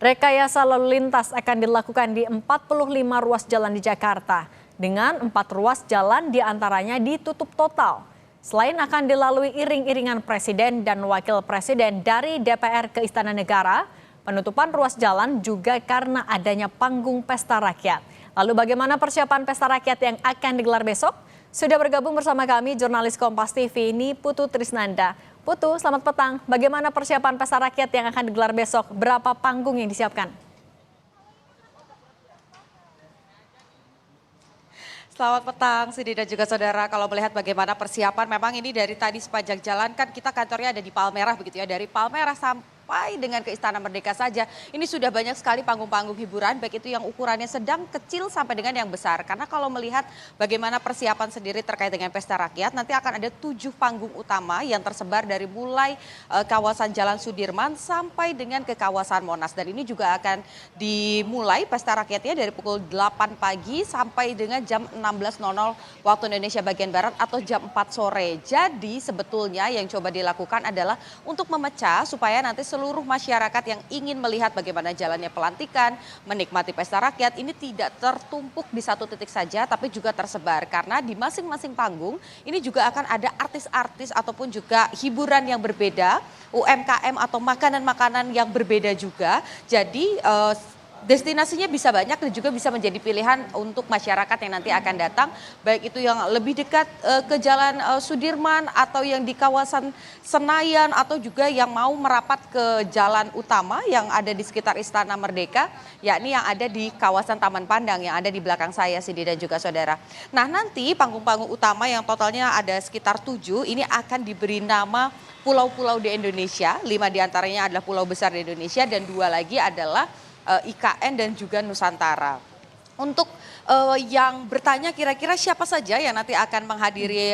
Rekayasa lalu lintas akan dilakukan di 45 ruas jalan di Jakarta, dengan 4 ruas jalan diantaranya ditutup total. Selain akan dilalui iring-iringan Presiden dan Wakil Presiden dari DPR ke Istana Negara, penutupan ruas jalan juga karena adanya panggung pesta rakyat. Lalu bagaimana persiapan pesta rakyat yang akan digelar besok? Sudah bergabung bersama kami jurnalis Kompas TV ini Putu Trisnanda. Putu, selamat petang. Bagaimana persiapan pesta rakyat yang akan digelar besok? Berapa panggung yang disiapkan? Selamat petang, Sidi dan juga saudara. Kalau melihat bagaimana persiapan, memang ini dari tadi sepanjang jalan kan kita kantornya ada di Palmerah begitu ya. Dari Palmerah sampai dengan ke Istana Merdeka saja, ini sudah banyak sekali panggung-panggung hiburan, baik itu yang ukurannya sedang, kecil sampai dengan yang besar. Karena kalau melihat bagaimana persiapan sendiri terkait dengan pesta rakyat, nanti akan ada 7 panggung utama yang tersebar dari mulai kawasan Jalan Sudirman sampai dengan ke kawasan Monas. Dan ini juga akan dimulai pesta rakyatnya dari pukul 8 pagi sampai dengan jam 16.00 waktu Indonesia bagian Barat atau jam 4 sore. Jadi sebetulnya yang coba dilakukan adalah untuk memecah supaya nanti seluruh masyarakat yang ingin melihat bagaimana jalannya pelantikan, menikmati pesta rakyat ini tidak tertumpuk di satu titik saja tapi juga tersebar. Karena di masing-masing panggung ini juga akan ada artis-artis ataupun juga hiburan yang berbeda, UMKM atau makanan-makanan yang berbeda juga. Jadi destinasinya bisa banyak dan juga bisa menjadi pilihan untuk masyarakat yang nanti akan datang. Baik itu yang lebih dekat ke Jalan Sudirman atau yang di kawasan Senayan atau juga yang mau merapat ke jalan utama yang ada di sekitar Istana Merdeka. Yakni yang ada di kawasan Taman Pandang yang ada di belakang saya Sidi dan juga saudara. Nah nanti panggung-panggung utama yang totalnya ada sekitar 7 ini akan diberi nama pulau-pulau di Indonesia. 5 diantaranya adalah pulau besar di Indonesia dan 2 lagi adalah IKN dan juga Nusantara. Untuk yang bertanya kira-kira siapa saja yang nanti akan menghadiri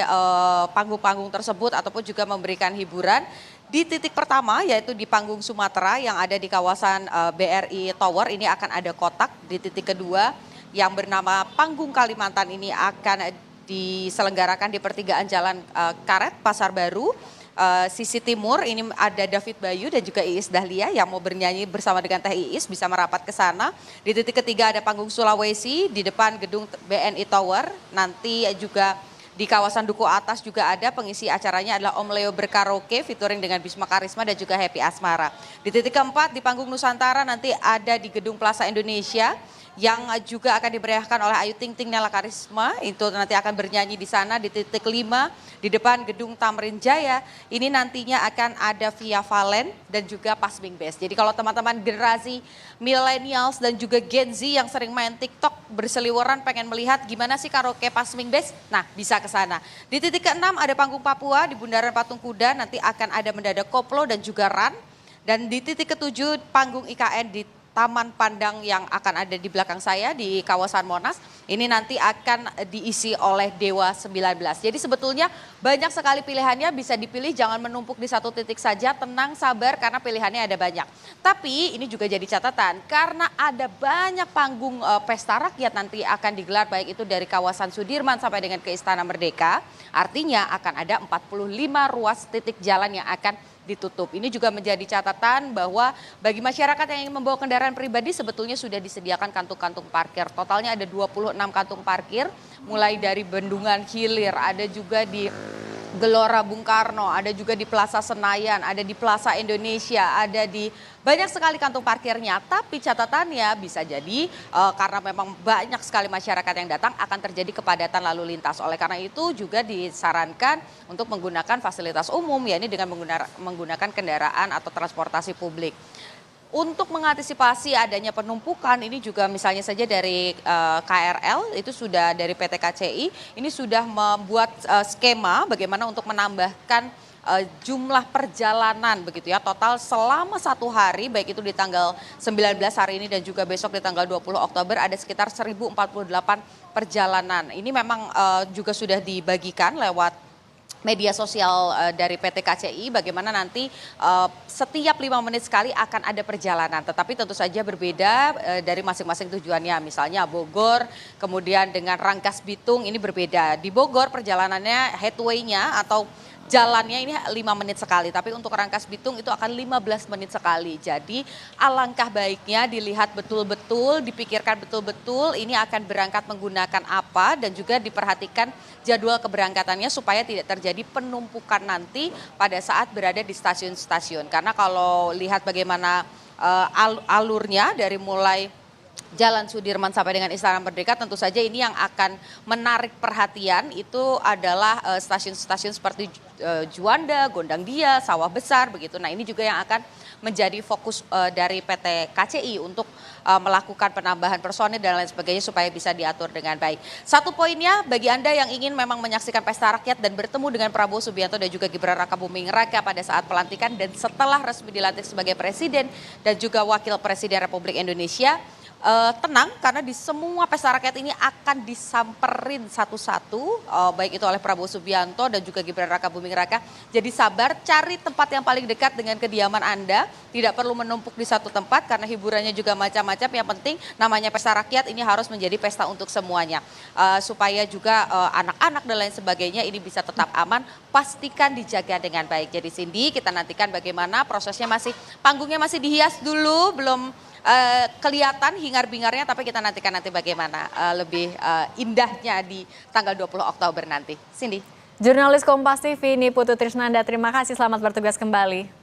panggung-panggung tersebut ataupun juga memberikan hiburan. Di titik pertama yaitu di panggung Sumatera yang ada di kawasan BRI Tower ini akan ada kotak. Di titik kedua yang bernama Panggung Kalimantan ini akan diselenggarakan di pertigaan Jalan Karet Pasar Baru. Sisi timur ini ada David Bayu dan juga Iis Dahlia yang mau bernyanyi bersama dengan Teh Iis bisa merapat ke sana. Di titik ketiga ada panggung Sulawesi di depan gedung BNI Tower. Nanti juga di kawasan Duku Atas juga ada pengisi acaranya adalah Om Leo Berkaraoke featuring dengan Bisma Karisma dan juga Happy Asmara. Di titik keempat di panggung Nusantara nanti ada di gedung Plaza Indonesia yang juga akan dimeriahkan oleh Ayu Ting Ting Nela Karisma, itu nanti akan bernyanyi di sana. Di titik 5 di depan gedung Tamrin Jaya ini nantinya akan ada Via Valen dan juga Pasming Best. Jadi kalau teman-teman generasi millennials dan juga Gen Z yang sering main TikTok berseliweran pengen melihat gimana sih karaoke Pasming Best, nah bisa ke sana. Di titik ke-6 ada panggung Papua di Bundaran Patung Kuda, nanti akan ada mendadak koplo dan juga run. Dan di titik ke-7 panggung IKN di Taman Pandang yang akan ada di belakang saya di kawasan Monas. Ini nanti akan diisi oleh Dewa 19. Jadi sebetulnya banyak sekali pilihannya, bisa dipilih, jangan menumpuk di satu titik saja, tenang, sabar karena pilihannya ada banyak. Tapi ini juga jadi catatan karena ada banyak panggung pesta rakyat nanti akan digelar baik itu dari kawasan Sudirman sampai dengan ke Istana Merdeka. Artinya akan ada 45 ruas titik jalan yang akan ditutup. Ini juga menjadi catatan bahwa bagi masyarakat yang ingin membawa kendaraan pribadi sebetulnya sudah disediakan kantung-kantung parkir. Totalnya ada 26 kantung parkir, mulai dari Bendungan Hilir, ada juga di Gelora Bung Karno, ada juga di Plaza Senayan, ada di Plaza Indonesia, ada di banyak sekali kantung parkirnya. Tapi catatannya bisa jadi karena memang banyak sekali masyarakat yang datang akan terjadi kepadatan lalu lintas. Oleh karena itu juga disarankan untuk menggunakan fasilitas umum, yakni dengan menggunakan kendaraan atau transportasi publik. Untuk mengantisipasi adanya penumpukan ini juga misalnya saja dari KRL itu sudah dari PT KCI ini sudah membuat skema bagaimana untuk menambahkan jumlah perjalanan begitu ya, total selama 1 hari baik itu di tanggal 19 hari ini dan juga besok di tanggal 20 Oktober ada sekitar 1048 perjalanan. Ini memang juga sudah dibagikan lewat media sosial dari PT KCI bagaimana nanti setiap 5 menit sekali akan ada perjalanan, tetapi tentu saja berbeda dari masing-masing tujuannya. Misalnya Bogor kemudian dengan Rangkas Bitung ini berbeda. Di Bogor perjalanannya headway-nya atau jalannya ini 5 menit sekali, tapi untuk Rangkas Bitung itu akan 15 menit sekali. Jadi alangkah baiknya dilihat betul-betul, dipikirkan betul-betul ini akan berangkat menggunakan apa dan juga diperhatikan jadwal keberangkatannya supaya tidak terjadi penumpukan nanti pada saat berada di stasiun-stasiun. Karena kalau lihat bagaimana alurnya dari mulai Jalan Sudirman sampai dengan Istana Merdeka, tentu saja ini yang akan menarik perhatian itu adalah stasiun-stasiun seperti Juanda, Gondangdia, Sawah Besar begitu. Nah ini juga yang akan menjadi fokus dari PT KCI untuk melakukan penambahan personil dan lain sebagainya supaya bisa diatur dengan baik. Satu poinnya bagi Anda yang ingin memang menyaksikan pesta rakyat dan bertemu dengan Prabowo Subianto dan juga Gibran Rakabuming Raka pada saat pelantikan dan setelah resmi dilantik sebagai presiden dan juga wakil presiden Republik Indonesia, tenang karena di semua pesta rakyat ini akan disamperin satu-satu, baik itu oleh Prabowo Subianto dan juga Gibran Rakabuming Raka. Jadi sabar, cari tempat yang paling dekat dengan kediaman Anda, tidak perlu menumpuk di satu tempat karena hiburannya juga macam-macam. Yang penting namanya pesta rakyat ini harus menjadi pesta untuk semuanya, supaya juga anak-anak dan lain sebagainya ini bisa tetap aman, pastikan dijaga dengan baik. Jadi Cindy, kita nantikan bagaimana prosesnya, panggungnya masih dihias dulu, belum kelihatan hingar-bingarnya, tapi kita nantikan nanti bagaimana lebih indahnya di tanggal 20 Oktober nanti. Cindy. Jurnalis Kompas TV Niputu Trisnanda, terima kasih, selamat bertugas kembali.